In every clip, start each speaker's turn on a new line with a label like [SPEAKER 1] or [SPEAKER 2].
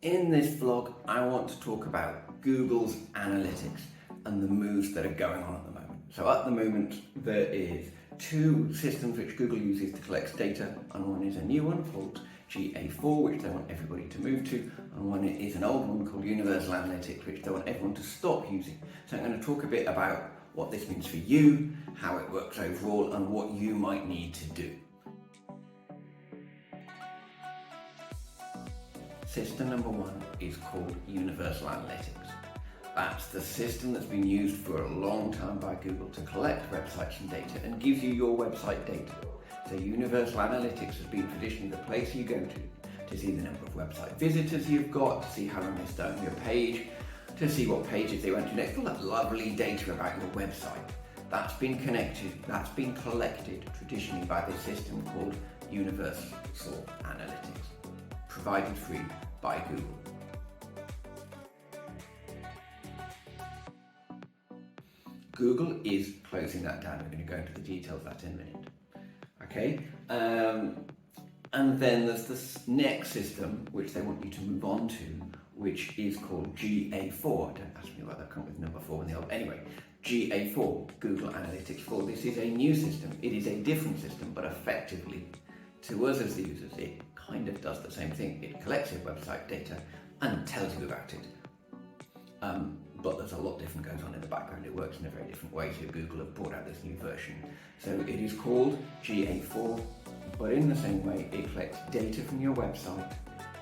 [SPEAKER 1] In this vlog, I want to talk about Google's analytics and the moves that are going on at the moment. So at the moment, there is two systems which Google uses to collect data, and one is a new one called GA4, which they want everybody to move to, and one is an old one called Universal Analytics, which they want everyone to stop using. So I'm going to talk a bit about what this means for you, how it works overall, and what you might need to do. System number one is called Universal Analytics. That's the system that's been used for a long time by Google to collect websites and data and gives you your website data. So Universal Analytics has been traditionally the place you go to see the number of website visitors you've got, to see how long they stay on your page, to see what pages they went to next, all that lovely data about your website. That's been collected traditionally by this system called Universal Analytics, provided free by Google. Google is closing that down. We're going to go into the details of that in a minute. Okay, and then there's this next system which they want you to move on to, which is called GA4. Don't ask me why they've come with number 4 in the old. Anyway, GA4, Google Analytics 4. This is a new system. It is a different system, but effectively, to us as the users, it kind of does the same thing. It collects your website data and tells you about it. But there's a lot different goes on in the background. It works in a very different way. So Google have brought out this new version. So it is called GA4, but in the same way, it collects data from your website,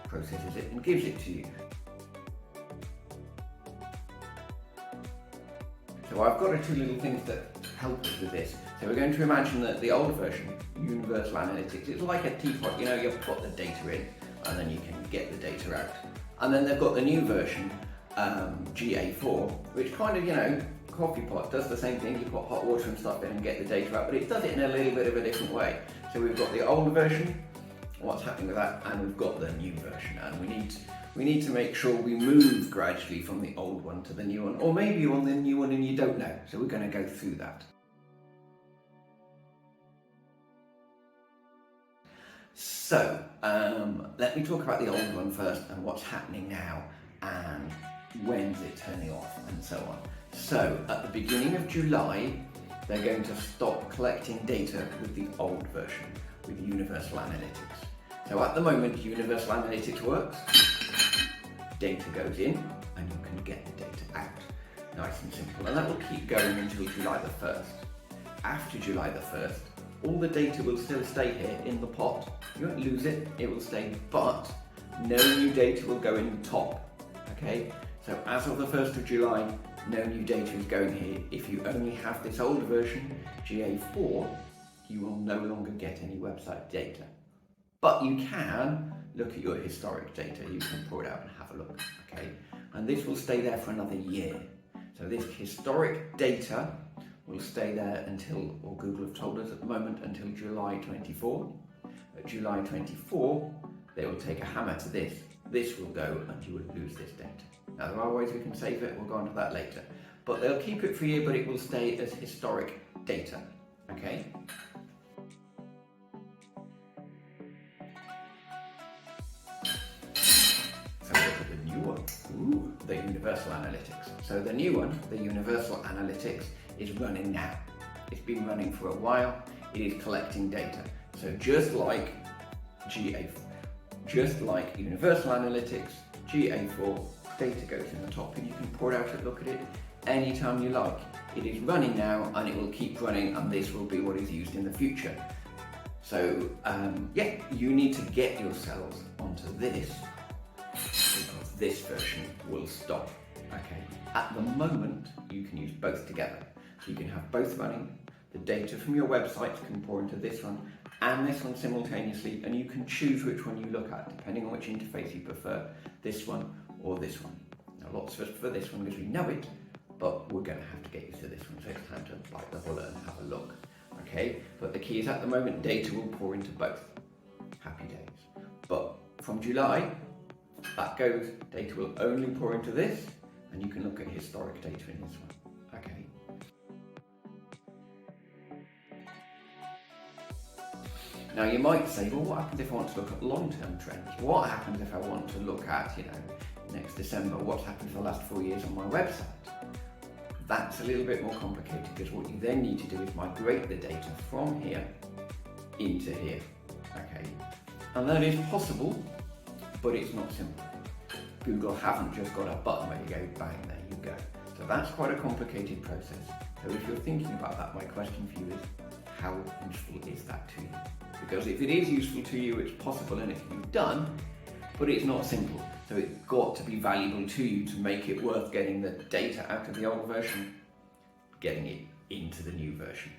[SPEAKER 1] processes it, and gives it to you. So I've got two little things that help us with this. So we're going to imagine that the old version, Universal Analytics, it's like a teapot. You know, you put the data in and then you can get the data out. And then they've got the new version, GA4, which kind of, you know, coffee pot, does the same thing. You put hot water and stuff in and get the data out, but it does it in a little bit of a different way. So we've got the old version, what's happening with that, and we've got the new version, and we need to make sure we move gradually from the old one to the new one, or maybe you're on the new one and you don't know. So we're going to go through that. So let me talk about the old one first and what's happening now and when's it turning off and so on. So at the beginning of July, they're going to stop collecting data with the old version, with Universal Analytics. So at the moment, Universal Analytics works, data goes in, and you can get the data out. Nice and simple. And that will keep going until July the 1st. After July the 1st, all the data will still stay here in the pot. You won't lose it, it will stay, but no new data will go in the top. Okay? So as of the 1st of July, no new data is going here. If you only have this old version, GA4, you will no longer get any website data. But you can look at your historic data. You can pull it out and have a look, okay? And this will stay there for another year. So this historic data will stay there until, or Google have told us at the moment, until July 24. At July 24, they will take a hammer to this. This will go and you will lose this data. Now there are ways we can save it, we'll go on to that later. But they'll keep it for you, but it will stay as historic data, okay? So look at the new one. Ooh, the Universal Analytics. So the new one, the Universal Analytics, is running now. It's been running for a while. It is collecting data. So just like Universal Analytics, GA4, data goes in the top and you can pour it out and look at it anytime you like. It is running now and it will keep running, and this will be what is used in the future. So yeah, you need to get yourselves onto this because this version will stop. Okay. At the moment, you can use both together. So you can have both running. The data from your website can pour into this one and this one simultaneously, and you can choose which one you look at depending on which interface you prefer, this one or this one. Now lots of us prefer this one because we know it, but we're going to have to get used to this one, so it's time to bite the bullet and have a look. Okay, but the key is at the moment data will pour into both. Happy days. But from July, that goes, data will only pour into this, and you can look at historic data in this one. Okay. Now you might say, well, what happens if I want to look at long-term trends? What happens if I want to look at, next December, what's happened for the last 4 years on my website? That's a little bit more complicated, because what you then need to do is migrate the data from here into here, okay? And that is possible, but it's not simple. Google haven't just got a button where you go, bang, there you go. So that's quite a complicated process. So if you're thinking about that, my question for you is, how useful is that to you? Because if it is useful to you, it's possible and it can be done, but it's not simple. So it's got to be valuable to you to make it worth getting the data out of the old version, getting it into the new version.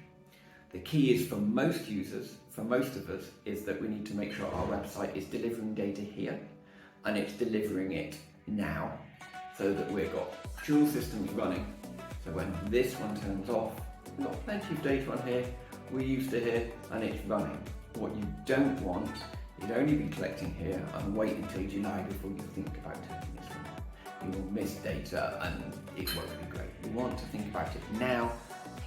[SPEAKER 1] The key is for most users, for most of us, is that we need to make sure our website is delivering data here and it's delivering it now, so that we've got dual systems running. So when this one turns off, we've got plenty of data on here, we're used to here, and it's running. What you don't want is only be collecting here and wait until July before you think about turning this one off. You will miss data and it won't be great. You want to think about it now,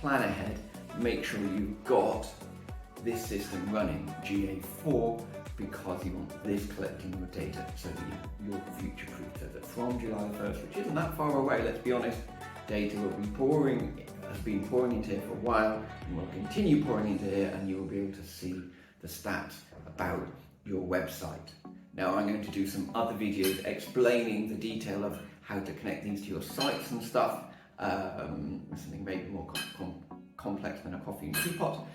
[SPEAKER 1] plan ahead, make sure you've got this system running, GA4, because you want this collecting your data so that you're future-proof. So that from July 1st, which isn't that far away, let's be honest, data will be pouring, has been pouring into here for a while, and will continue pouring into here, and you will be able to see the stats about your website. Now I'm going to do some other videos explaining the detail of how to connect these to your sites and stuff, something maybe more complex than a coffee and teapot.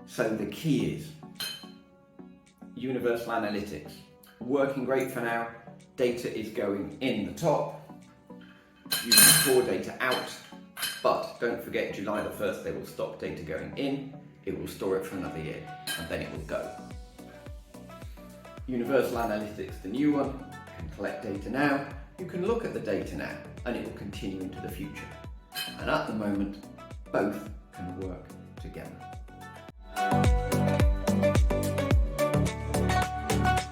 [SPEAKER 1] So the key is universal analytics. Working great for now. Data is going in the top. You can store data out, but don't forget July the 1st they will stop data going in. It will store it for another year and then it will go. Universal analytics, the new one, can collect data now. You can look at the data now and it will continue into the future. And at the moment, both can work together.